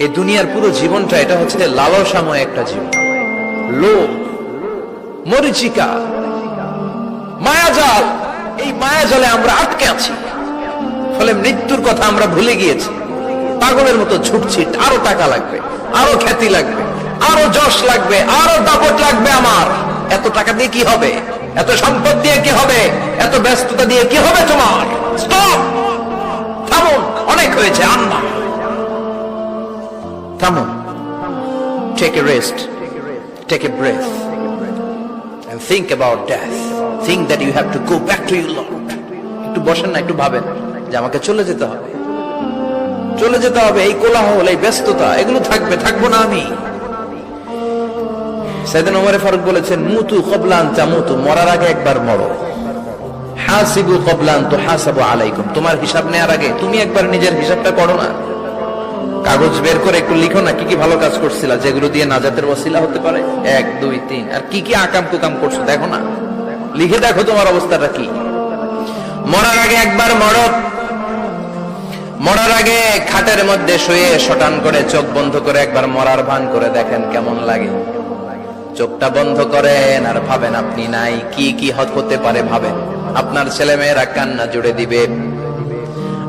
এই দুনিয়ার পুরো জীবনটা এটা হচ্ছে লালসাময় একটা জীবন, লোভ, মরিচিকা, মায়াজাল। এই মায়াজালে আমরা আটকে আছি, ফলে মৃত্যুর কথা আমরা ভুলে গিয়েছি। পাগলের মতো ছুটছি, আরো টাকা লাগবে, আরো খ্যাতি লাগবে, আরো যশ লাগবে, আরো দাপট লাগবে। আমার এত টাকা দিয়ে কি হবে? এত সম্পদ দিয়ে কি হবে? এত ব্যস্ততা দিয়ে কি হবে? তোমার স্টপ, থামুন, অনেক হয়েছে, আন্না, থামুন। Take a rest, take a breath and think about death. Think that you have to go back to your Lord. একটু বসেন না, একটু ভাবেন যে আমাকে চলে যেতে হবে, চলে যেতে হবে। এই কোলাহল, এই ব্যস্ততা, এগুলো থাকবে, থাকবো না আমি। সাইয়েদনা ওমর ফারুক বলেছেন, মুতু ক্বাবলা আন তামুতু, মরার আগে একবার মরো। হাসিবু ক্বাবলা আন তুহাসাবু আলাইকুম, তোমার হিসাব নেওয়ার আগে তুমি একবার নিজের হিসাবটা করো না। কাগজ বের করে একটু লিখো না, কি কি ভালো কাজ করছিলা, যেগুলো দিয়ে নাজাতের ওসিলা হতে পারে, 1 2 3, আর কি কি আকাম কুকাম করছো দেখো না, লিখে দেখো তোমার অবস্থাটা কি। মরার আগে একবার মরো। মরার আগে খাটের মধ্যে শুয়ে শটান করে চোখ বন্ধ করে একবার মরার ভান করে দেখেন কেমন লাগে। চোখটা বন্ধ করেন আর ভাবেন আপনি নাই, কি কি হতে পারে ভাবেন। আপনার ছেলে মেয়েরা কান্না জুড়ে দিবে,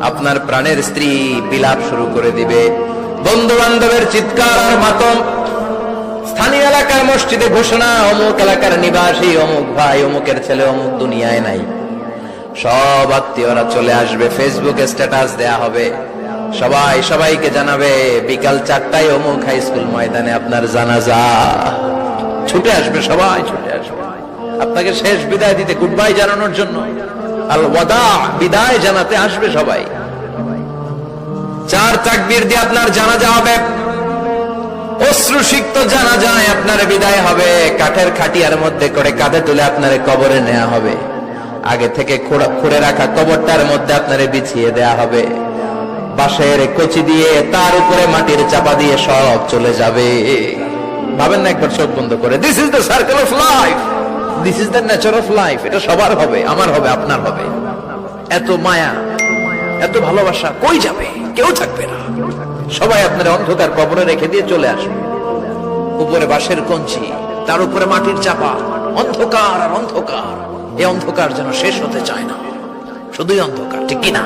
আপনার প্রাণের স্ত্রী বিলাপ শুরু করে দিবে, বন্ধু বান্ধবের চিৎকার আর মাতম, স্থানীয় এলাকার মসজিদে ঘোষণা, অমুক এলাকার নিবাসী অমুক ভাই অমুকের ছেলে অমুক দুনিয়ায় নাই। সব আত্মীয়রা চলে আসবে, ফেসবুকে স্ট্যাটাস দেয়া হবে, সবাই সবাইকে জানাবে বিকাল 4টায় অমুক হাই স্কুল ময়দানে আপনার জানাজা। ছুটে আসবে, সবাই ছুটে আসবে আপনাকে শেষ বিদায় দিতে, গুড বাই জানানোর জন্য, আল ওয়াদা, বিদায় জানাতে আসবে সবাই। 4 তাকবীর দিয়ে আপনার জানাজা হবে, অশ্রুসিক্ত জানাজায় আপনার বিদায় হবে। কাঠের খাটিয়ার মধ্যে করে কাঁধে তুলে আপনার কবরে নেওয়া হবে। আগে থেকে খুঁড়ে রাখা কবরটার মধ্যে আপনারে বিছিয়ে দেয়া হবে। বাঁশের কচি দিয়ে তার উপরে মাটির চাপা দিয়ে সব চলে যাবে। ভাবেন না একবার চোখ বন্ধ করে, this is the circle of life, this is the nature of life. এটা সবার হবে, আমার হবে, আপনার হবে। এত মায়া, এত ভালোবাসা কই যাবে? কেউ থাকবে না, সবাই আপনার অন্ধকার কবরে রেখে দিয়ে চলে আসবে। উপরে বাঁশের কঞ্চি, তার উপরে মাটির চাপা, অন্ধকার আর অন্ধকার। এই অন্ধকার যেন শেষ হতে চায় না, শুধুই অন্ধকার, ঠিক কিনা?